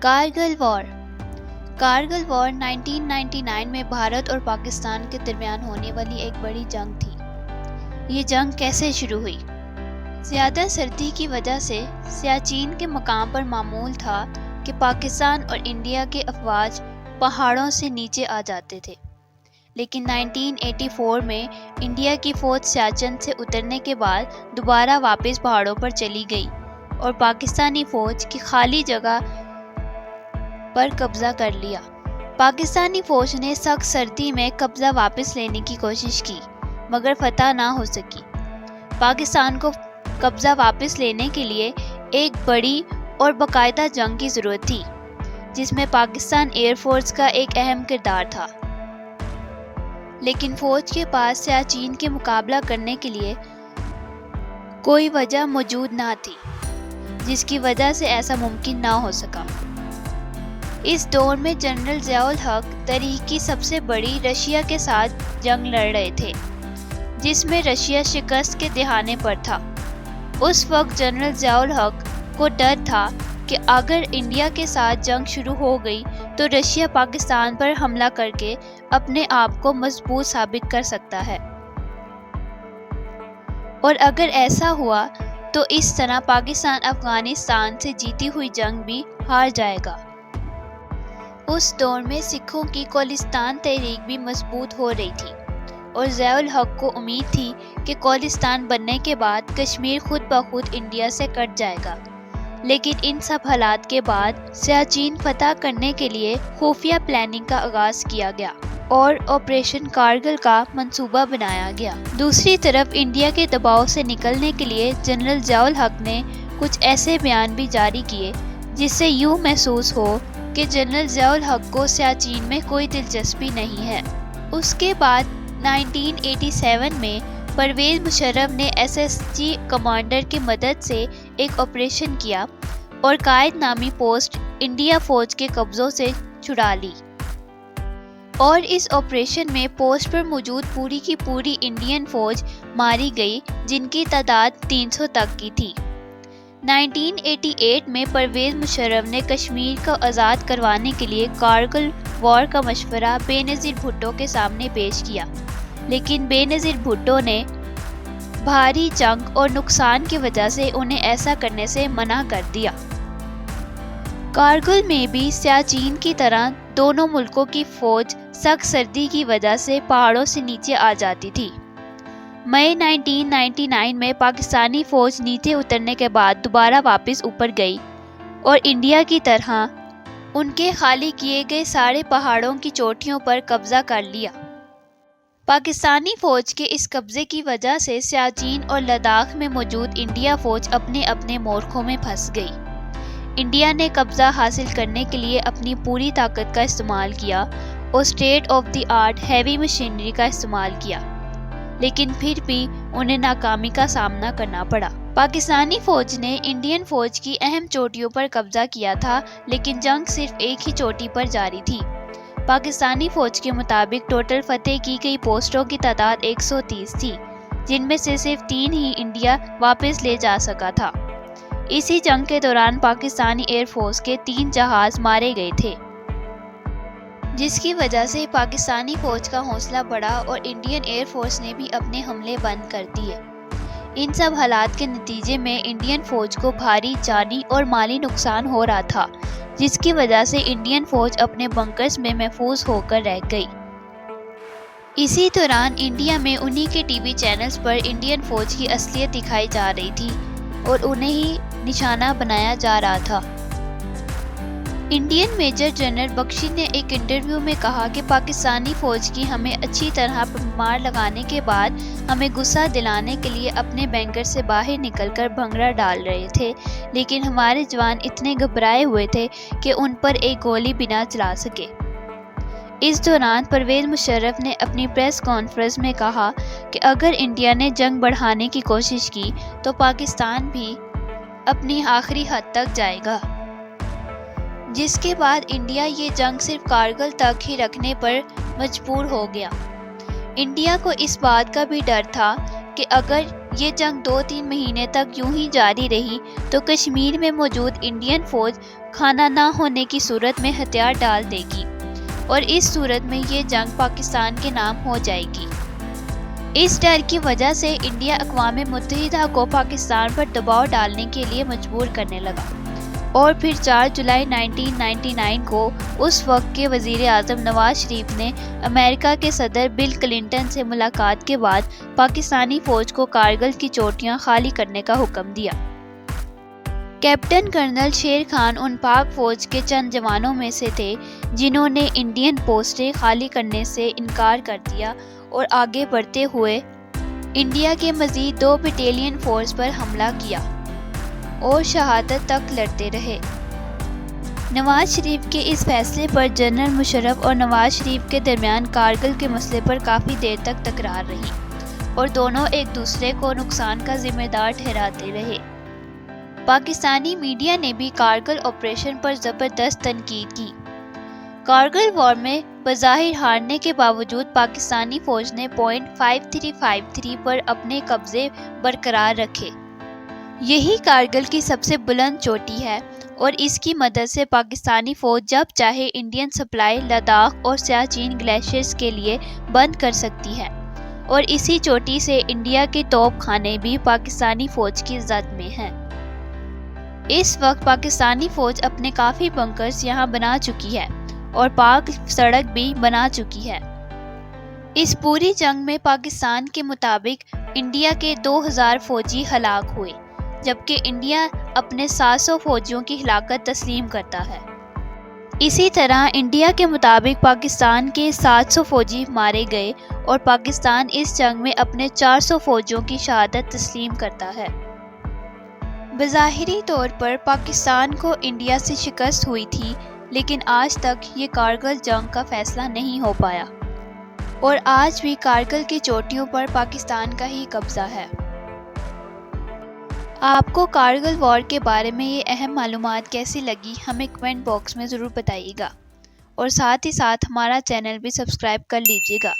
کارگل وار 1999 میں بھارت اور پاکستان کے درمیان ہونے والی ایک بڑی جنگ تھی۔ یہ جنگ کیسے شروع ہوئی؟ زیادہ سردی کی وجہ سے سیاچین کے مقام پر معمول تھا کہ پاکستان اور انڈیا کے افواج پہاڑوں سے نیچے آ جاتے تھے، لیکن 1984 میں انڈیا کی فوج سیاچن سے اترنے کے بعد دوبارہ واپس پہاڑوں پر چلی گئی اور پاکستانی فوج کی خالی جگہ پر قبضہ کر لیا۔ پاکستانی فوج نے سخت سردی میں قبضہ واپس لینے کی کوشش کی، مگر فتح نہ ہو سکی۔ پاکستان کو قبضہ واپس لینے کے لیے ایک بڑی اور باقاعدہ جنگ کی ضرورت تھی، جس میں پاکستان ایئر فورس کا ایک اہم کردار تھا، لیکن فوج کے پاس سیاچین کے مقابلہ کرنے کے لیے کوئی وجہ موجود نہ تھی، جس کی وجہ سے ایسا ممکن نہ ہو سکا۔ اس دور میں جنرل ضیاء الحق تاریخ کی سب سے بڑی رشیا کے ساتھ جنگ لڑ رہے تھے، جس میں رشیا شکست کے دہانے پر تھا۔ اس وقت جنرل ضیاء الحق کو ڈر تھا کہ اگر انڈیا کے ساتھ جنگ شروع ہو گئی تو رشیا پاکستان پر حملہ کر کے اپنے آپ کو مضبوط ثابت کر سکتا ہے، اور اگر ایسا ہوا تو اس طرح پاکستان افغانستان سے جیتی ہوئی جنگ بھی ہار جائے گا۔ اس دور میں سکھوں کی کولستان تحریک بھی مضبوط ہو رہی تھی، اور ضیاء الحق کو امید تھی کہ کولستان بننے کے بعد کشمیر خود بخود انڈیا سے کٹ جائے گا۔ لیکن ان سب حالات کے بعد سیاچین فتح کرنے کے لیے خفیہ پلاننگ کا آغاز کیا گیا اور آپریشن کارگل کا منصوبہ بنایا گیا۔ دوسری طرف انڈیا کے دباؤ سے نکلنے کے لیے جنرل ضیاء الحق نے کچھ ایسے بیان بھی جاری کیے جس سے یوں محسوس ہو کہ جنرل ضیاء الحق کو سیاچین میں کوئی دلچسپی نہیں ہے۔ اس کے بعد 1987 میں پرویز مشرف نے SSG کمانڈر کی مدد سے ایک آپریشن کیا اور قائد نامی پوسٹ انڈیا فوج کے قبضوں سے چھڑا لی، اور اس آپریشن میں پوسٹ پر موجود پوری کی پوری انڈین فوج ماری گئی، جن کی تعداد 300 تک کی تھی۔ 1988 میں پرویز مشرف نے کشمیر کو آزاد کروانے کے لیے کارگل وار کا مشورہ بے نظیر بھٹو کے سامنے پیش کیا، لیکن بے نظیر بھٹو نے بھاری جنگ اور نقصان کی وجہ سے انہیں ایسا کرنے سے منع کر دیا۔ کارگل میں بھی سیاچین کی طرح دونوں ملکوں کی فوج سخت سردی کی وجہ سے پہاڑوں سے نیچے آ جاتی تھی۔ مئی 1999 میں پاکستانی فوج نیچے اترنے کے بعد دوبارہ واپس اوپر گئی اور انڈیا کی طرح ان کے خالی کیے گئے سارے پہاڑوں کی چوٹیوں پر قبضہ کر لیا۔ پاکستانی فوج کے اس قبضے کی وجہ سے سیاچین اور لداخ میں موجود انڈیا فوج اپنے اپنے مورخوں میں پھنس گئی۔ انڈیا نے قبضہ حاصل کرنے کے لیے اپنی پوری طاقت کا استعمال کیا اور state of the art heavy machinery کا استعمال کیا، لیکن پھر بھی انہیں ناکامی کا سامنا کرنا پڑا۔ پاکستانی فوج نے انڈین فوج کی اہم چوٹیوں پر قبضہ کیا تھا، لیکن جنگ صرف ایک ہی چوٹی پر جاری تھی۔ پاکستانی فوج کے مطابق ٹوٹل فتح کی گئی پوسٹوں کی تعداد 130 تھی، جن میں سے صرف 3 ہی انڈیا واپس لے جا سکا تھا۔ اسی جنگ کے دوران پاکستانی ایئر فورس کے 3 جہاز مارے گئے تھے، جس کی وجہ سے پاکستانی فوج کا حوصلہ بڑھا اور انڈین ایئر فورس نے بھی اپنے حملے بند کر دیے۔ ان سب حالات کے نتیجے میں انڈین فوج کو بھاری جانی اور مالی نقصان ہو رہا تھا، جس کی وجہ سے انڈین فوج اپنے بنکرز میں محفوظ ہو کر رہ گئی۔ اسی دوران انڈیا میں انہی کے ٹی وی چینلز پر انڈین فوج کی اصلیت دکھائی جا رہی تھی اور انہیں ہی نشانہ بنایا جا رہا تھا۔ انڈین میجر جنرل بخشی نے ایک انٹرویو میں کہا کہ پاکستانی فوج کی ہمیں اچھی طرح مار لگانے کے بعد ہمیں غصہ دلانے کے لیے اپنے بنکر سے باہر نکل کر بھنگڑا ڈال رہے تھے، لیکن ہمارے جوان اتنے گھبرائے ہوئے تھے کہ ان پر ایک گولی بھی نہ چلا سکے۔ اس دوران پرویز مشرف نے اپنی پریس کانفرنس میں کہا کہ اگر انڈیا نے جنگ بڑھانے کی کوشش کی تو پاکستان بھی اپنی آخری حد تک جائے گا، جس کے بعد انڈیا یہ جنگ صرف کارگل تک ہی رکھنے پر مجبور ہو گیا۔ انڈیا کو اس بات کا بھی ڈر تھا کہ اگر یہ جنگ 2-3 مہینے تک یوں ہی جاری رہی تو کشمیر میں موجود انڈین فوج کھانا نہ ہونے کی صورت میں ہتھیار ڈال دے گی اور اس صورت میں یہ جنگ پاکستان کے نام ہو جائے گی۔ اس ڈر کی وجہ سے انڈیا اقوام متحدہ کو پاکستان پر دباؤ ڈالنے کے لیے مجبور کرنے لگا اور پھر 4 جولائی 1999 کو اس وقت کے وزیر اعظم نواز شریف نے امریکہ کے صدر بل کلنٹن سے ملاقات کے بعد پاکستانی فوج کو کارگل کی چوٹیاں خالی کرنے کا حکم دیا۔ کیپٹن کرنل شیر خان ان پاک فوج کے چند جوانوں میں سے تھے جنہوں نے انڈین پوسٹیں خالی کرنے سے انکار کر دیا اور آگے بڑھتے ہوئے انڈیا کے مزید 2 بٹالین فورس پر حملہ کیا اور شہادت تک لڑتے رہے۔ نواز شریف کے اس فیصلے پر جنرل مشرف اور نواز شریف کے درمیان کارگل کے مسئلے پر کافی دیر تک تکرار رہی اور دونوں ایک دوسرے کو نقصان کا ذمہ دار ٹھہراتے رہے۔ پاکستانی میڈیا نے بھی کارگل آپریشن پر زبردست تنقید کی۔ کارگل وار میں بظاہر ہارنے کے باوجود پاکستانی فوج نے پوائنٹ 5353 پر اپنے قبضے برقرار رکھے۔ یہی کارگل کی سب سے بلند چوٹی ہے اور اس کی مدد سے پاکستانی فوج جب چاہے انڈین سپلائی لداخ اور سیاچین گلیشیئرز کے لیے بند کر سکتی ہے اور اسی چوٹی سے انڈیا کے توپ خانے بھی پاکستانی فوج کی زد میں ہیں۔ اس وقت پاکستانی فوج اپنے کافی بنکرز یہاں بنا چکی ہے اور پاک سڑک بھی بنا چکی ہے۔ اس پوری جنگ میں پاکستان کے مطابق انڈیا کے 2000 فوجی ہلاک ہوئے جبکہ انڈیا اپنے 700 فوجیوں کی ہلاکت تسلیم کرتا ہے۔ اسی طرح انڈیا کے مطابق پاکستان کے 700 فوجی مارے گئے اور پاکستان اس جنگ میں اپنے 400 فوجیوں کی شہادت تسلیم کرتا ہے۔ بظاہری طور پر پاکستان کو انڈیا سے شکست ہوئی تھی لیکن آج تک یہ کارگل جنگ کا فیصلہ نہیں ہو پایا اور آج بھی کارگل کی چوٹیوں پر پاکستان کا ہی قبضہ ہے۔ آپ کو کارگل وار کے بارے میں یہ اہم معلومات کیسی لگی ہمیں کمنٹ باکس میں ضرور بتائیے گا اور ساتھ ہی ساتھ ہمارا چینل بھی سبسکرائب کر لیجیے گا۔